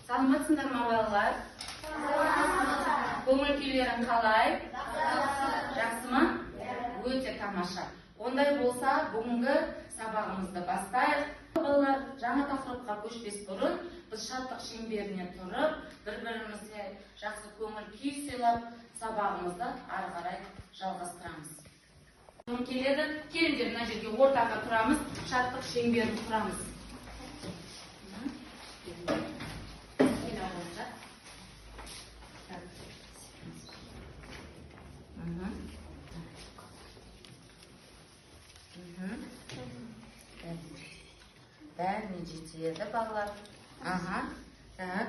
Саламатсыңдар ма балалар? Көңіл күйлерің қалай? Жақсы ма? Өте тамаша. Ондай болса, бүгінгі сабағымызды бастайық. Балалар, жаңа тақырыпқа көшпес бұрын, біз шаттық шеңберіне тұрып, бір-бірімізге жақсы көңіл күй сыйлап, сабағымызды ары қарай жалғастырамыз. Келеді, келіңдер мына жерге ортаға тұрамыз, шаттық шеңберін құрамыз. Бәріне жетеді балалар. Так.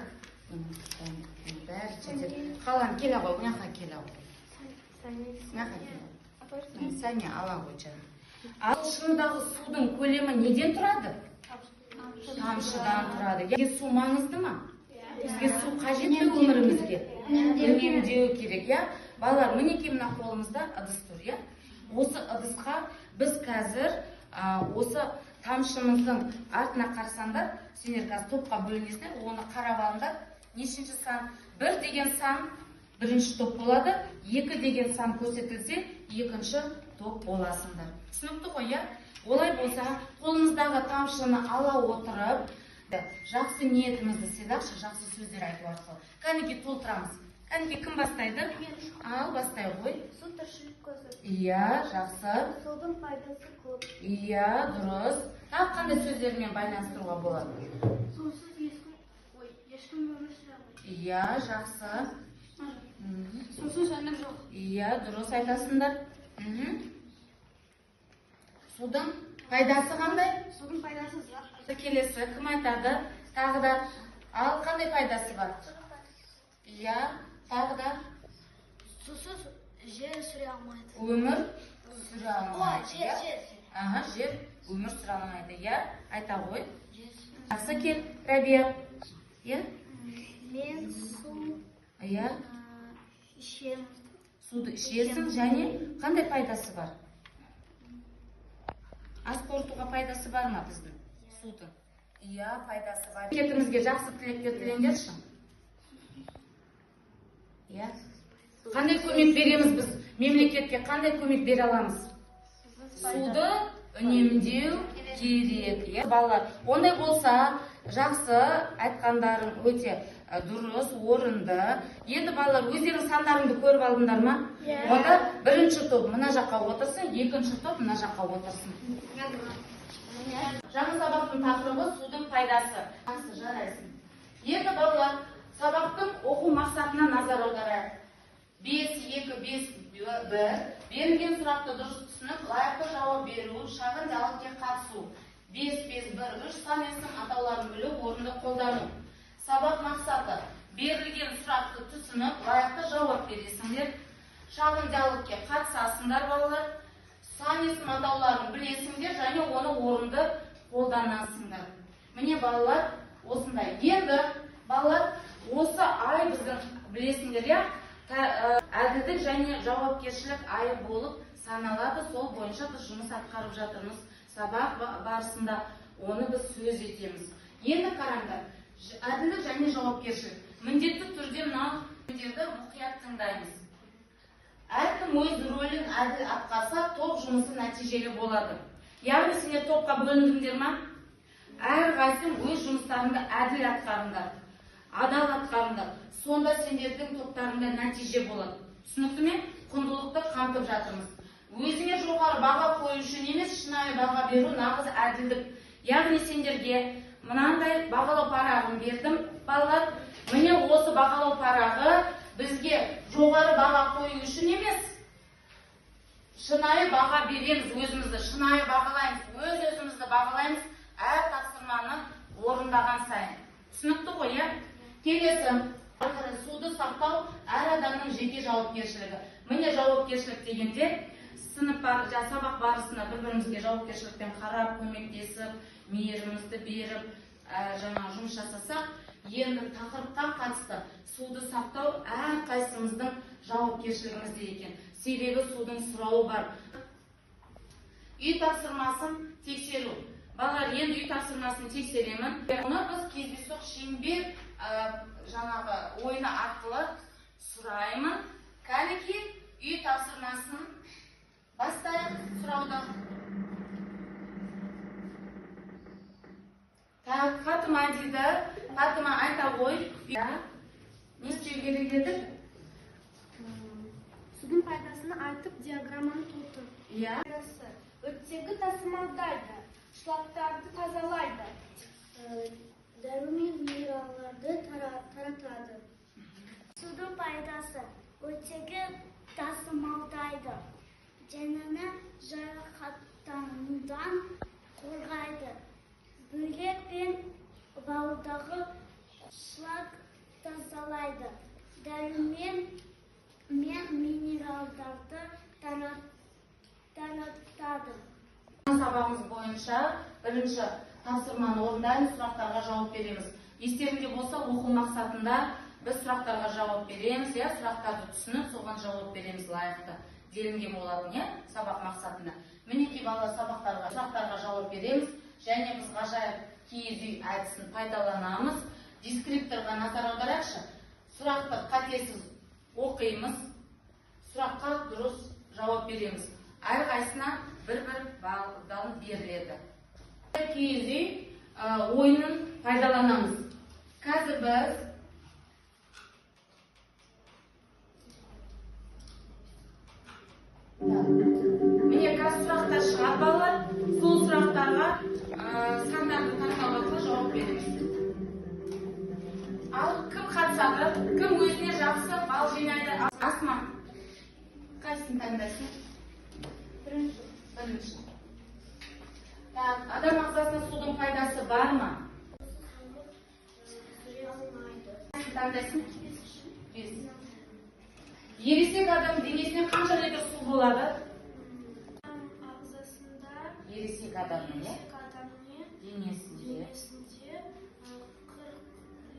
Бәрі жетеді. Қалан келе ғой, мынақа келе ғой. Сәне ала ғой жаңа. Ал шыныдағы судың көлемі неден тұрады? Тамшыдан тұрады. Бізге су маңызды ма? Бізге су қажетті өмірімізге? Үнемдеу керек, я? Балалар, мінекей мына қолымызда ыдыс тұр, я? Осы ыдысқа біз қазір осы тамшымыздың артына қарасаңдар, сендер қазір топқа бөлінесіңдер, оны қарап алыңдар. Нешінші сан? 1 деген сан бірінші топ болады, 2 деген сан көрсетілсе, екінші топ боласыңдар. Түсінікті ғой, я? Олай болса, қолымыздағы тамшыны ала отырып, жақсы ниетімізді сыйлақшы, жақсы сөздер айту арқылы. Кәнекей толтырамыз. Кәнекей кім бастайды? Ал, бастай ғой. Су тіршілік көзі. Иә, жақсы. Судың пайдасы көп. Иә, дұрыс. Тағы қандай сөздермен байланыстыруға болады? Сусыз ешкім өмір сүре алмайды. Иә, жақсы. Сусыз өмір жоқ. Иә, дұрыс айтасыңдар. Судың пайдасы қандай? Судың пайдасы зат. Келесі кім айтады? Тағы да. Ал қандай пайдасы бар? Иә, тағы да. Сусыз жер сүре алмайды. Өмір сүре алмайды. Жер. Жер өмір сүре алмайды. Иә, айта ғой. Жақсы кел, Рәбия. Иә? Мен су Иә. ішемін. Суды ішесің және қандай пайдасы бар? Ас қорытуға пайдасы бар ма біздің? Судың. Иә, пайдасы бар. Мемлекетімізге жақсы тілектер тілеңдерші. Иә. Қандай көмек береміз біз? Мемлекетке қандай көмек бере аламыз? Суды үнемдеу керек. Балалар, ондай болса, жақсы айтқандарың өте дұрыс, орынды. Енді балалар, өздерің сандарыңды көріп алдыңдар ма? Онда бірінші топ мына жаққа отырсын, екінші топ мына жаққа отырсын. Жаңа сабақтың тақырыбы судың пайдасы. Жақсы, жарайсың. Енді балалар, сабақтың оқу мақсатына назар аударайық. 5-2-5-1 берілген сұрақты дұрыс түсініп, лайықты жауап беру, шағын диалогке қатысу. 5-5-1-3 сан есім атауларын білу, орынды қолдану. Сабақ мақсаты: берілген сұрақты түсініп, лайықты жауап бересіңдер, шағын диалогке қатысасыңдар балалар, сан есім атауларын білесіңдер және оны орынды қолданасыңдар. Міне балалар, осындай. Енді балалар, осы ай біздің білесіңдер, я? Әділдік және жауапкершілік айы болып саналады. Сол бойынша біз жұмыс атқарып жатырмыз. Сабақ барысында оны біз сөз етеміз. Енді қараңдар, әділдік және жауапкершілік. Міндетті түрде мынау сөздерді мұқият тыңдаймыз. Әркім өз рөлін әділ атқарса, топ жұмысы нәтижелі болады. Яғни сендер топқа бөліндіңдер ма? Әрқайсың өз жұмыстарыңды әділ атқарыңдар, адал атқарыңдар. Сонда сендердің топтарында нәтиже болады. Түсінікті ме? Құндылықты қамтып жатырмыз. Өзіңе жоғары баға қою үшін емес, шынайы баға беру нағыз әділдік. Яғни сендерге мынандай бағалау парағын бердім, балалар. Міне осы бағалау парағы бізге жоғары баға қою үшін емес, шынайы баға береміз өзімізді, шынайы бағалаймыз, өз-өзімізді бағалаймыз, әр тапсырманы орындаған сайын. Түсінікті ғой, я? Келесі. Суды сақтау әр адамның жеке жауапкершілігі. Міне жауапкершілік дегенде, сабақ барысында бір-бірімізге жауапкершілікпен қарап, көмектесіп, мейірімізді беріп, жаңа жұмыс жасасақ, енді тақырыпқа қатысты суды сақтау әр қайсымыздың жауапкершілігімізде екен. Себебі судың сұрауы бар. Үй тапсырмасын тексеру. Балалар, енді үй тапсырмасын тексеремін. Оны біз кездейсоқ шеңбер жаңағы ойыны арқылы сұраймын. Кәнекей үй тапсырмасын бастайық сұрауды. Так, Фатыма дейді. Фатыма айта ғой. Не істеу керек еді? Судың пайдасын айтып, диаграмманы толтыр. Иә. Оттегі тасымалдайды, шлактарды тазалайды, дәрі минералдарды таратады. Судың пайдасы оттегі тасымалдайды, денені жарақаттанудан қорғайды. Бөлек пен бауырдағы шлак тазалайды, дәрі мен минералдарды таратады. Сабағымыз бойынша бірінші тапсырманы орындаймыз, сұрақтарға жауап береміз. Естеріңде болса, оқу мақсатында біз сұрақтарға жауап береміз, сұрақтарды түсініп, соған жауап береміз лайықты делінген болатын, сабақ мақсатында. Мінекей балалар, сұрақтарға жауап береміз, және біз ғажайып киіз үй әдісін пайдаланамыз. Дескрипторға назар аударайықшы. Сұрақты қатесіз оқимыз, сұраққа дұрыс жауап береміз. Әрқайсына бір-бір балл беріледі. Киіз үй ойынын пайдаланамыз. Қазір біз міне қазір сұрақтар шығар балалар. Сол сұрақтарға сандарды таңдау арқылы жауап береміз. Ал кім қатысады? Кім өзіне жақсы балл жинайды? Асма, қайсысын таңдайсың? Бірінші. Адам ағзасына судың пайдасы бар ма? Қайсысын таңдайсың? 5. Ересек адам денесіне қанша литр су болады? Ағзасында Ересек адамның денесінде 40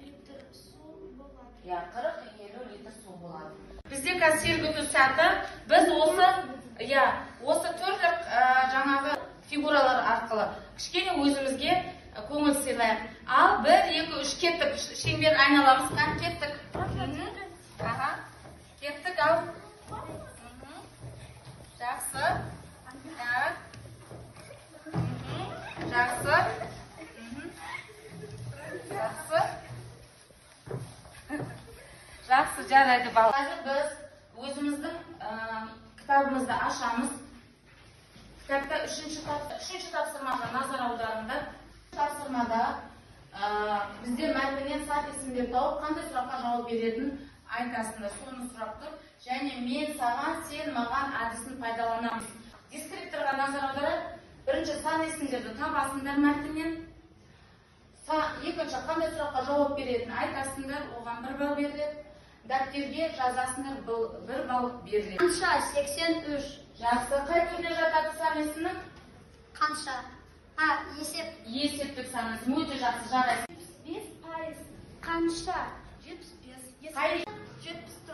литр су болады. 40-50 литр су болады. Бізде қазір сергіту сәті, біз осы түрлі жаңағы фигуралар арқылы кішкене өзімізге көңіл сыйлайық. Ал 1, 2, 3 кеттік, шеңбер айналамыз, кеттік. Кеттік, ал. Жақсы. Жақсы. Жақсы, жарайды бал. Қазір біз өзіміздің кітабымызды ашамыз. Кітапта үшінші тапсырмаға назар аударыңдар. Тапсырмада бізде мәтіннен сап есімдер тауып, қандай сұраққа жауап беретін айтасында соны сұрап тұр. Және мен саған, сен маған әдісін пайдаланамыз. Дескрипторға назар аударып, бірінші сан есімдерді табасыңдар мәтіннен. Екінші қандай сұраққа жауап беретін айтасыңдар, оған 1 балл беріледі. Дәптерге жазасыңдар, 1 балл беріледі. Қанша? 83. Жақсы. Қай түріне жатады сан есімнің? Қанша? Есеп. Есептік сан есім. Өте жақсы, жарайсың. 75%. Қанша? 75.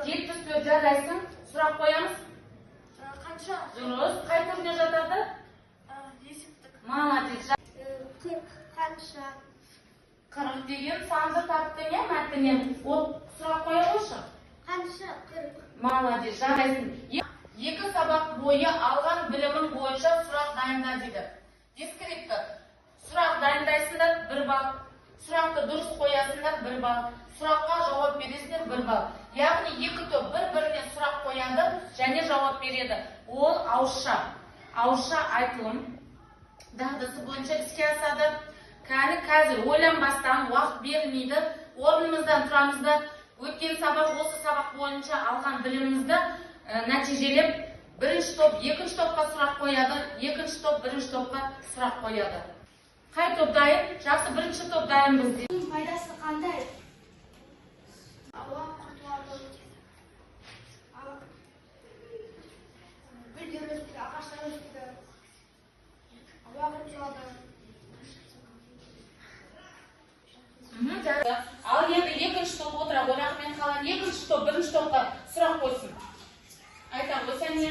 74 жарайсың. Сұрақ қоямыз. Қанша? Дұрыс. Қай түріне жатады? Есептік. Молодец. 40. Қанша? 40 деген санды таптың, мәтіннен. Ол сұрақ қоя қойшы. Қанша? 40. Молодец, жарайсың. 2 сабақ бойы алған білімің бойынша сұрақ дайында дейді. Дескриптор. Сұрақ дайындайсыңдар, 1 балл. Сұрақты дұрыс қоясыңдар, 1 балл. Сұраққа жауап бересіңдер, 1 балл. Яғни 2 топ бір-біріне сұрақ қояды және жауап береді. Ол ауызша айтылым дағдысы бойынша іске асады. Қазір ойланбастан уақыт берілмейді. Орнымыздан тұрамызда өткен сабақ, осы сабақ бойынша алған білімімізді нәтижелеп, бірінші топ екінші топқа сұрақ қояды, екінші топ бірінші топқа сұрақ қояды. Қай топ дайын? Жақсы, бірінші топ дайын бізде. Пайдасы қандай? Ауа құртылады. Гүлдер өсті, ағаштар өсті. Ауа құртылады. Ал енді екінші топ отыра қойған мен қалан екінші топ бірінші топқа сұрақ қойсын. Айта қойса не?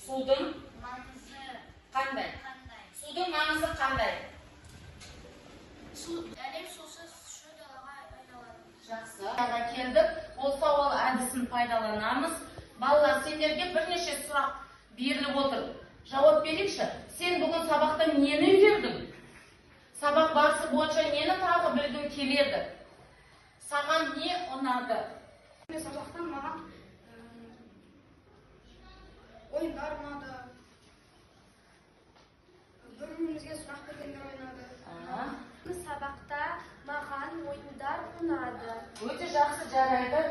Судың маңызы қандай? Судың маңызы қандай? Әлем сусыз шөл далаға айналады. Жақсы. Келдік. Ол сауал әдісін пайдаланамыз. Балалар, сендерге бірнеше сұрақ беріліп отыр. Жауап берейікші. Сен бүгін сабақта нені үйрендің? Сабақ барысы бойынша нені тағы білгің келеді? Саған не ұнады? Сабақтан маған ойындар ұнады. Бір-бірімізге сұрақ бергендер ойнады. Сабақта маған ойындар ұнады. Өте жақсы, жарайды.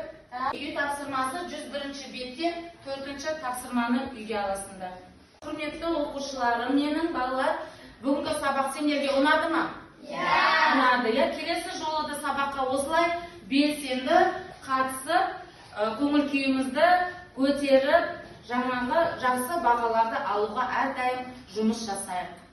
Үй тапсырмасы 101-ші беттен 4-ші тапсырманы үйге аласыңдар. Құрметті оқушыларым, менің балалар, бүгінгі сабақ сендерге ұнады ма? Ұнады. Келесі жолы да сабаққа осылай белсенді қатысып, көңіл күйімізді көтеріп, жаңағы жақсы бағаларды алуға әрдайым жұмыс жасайық.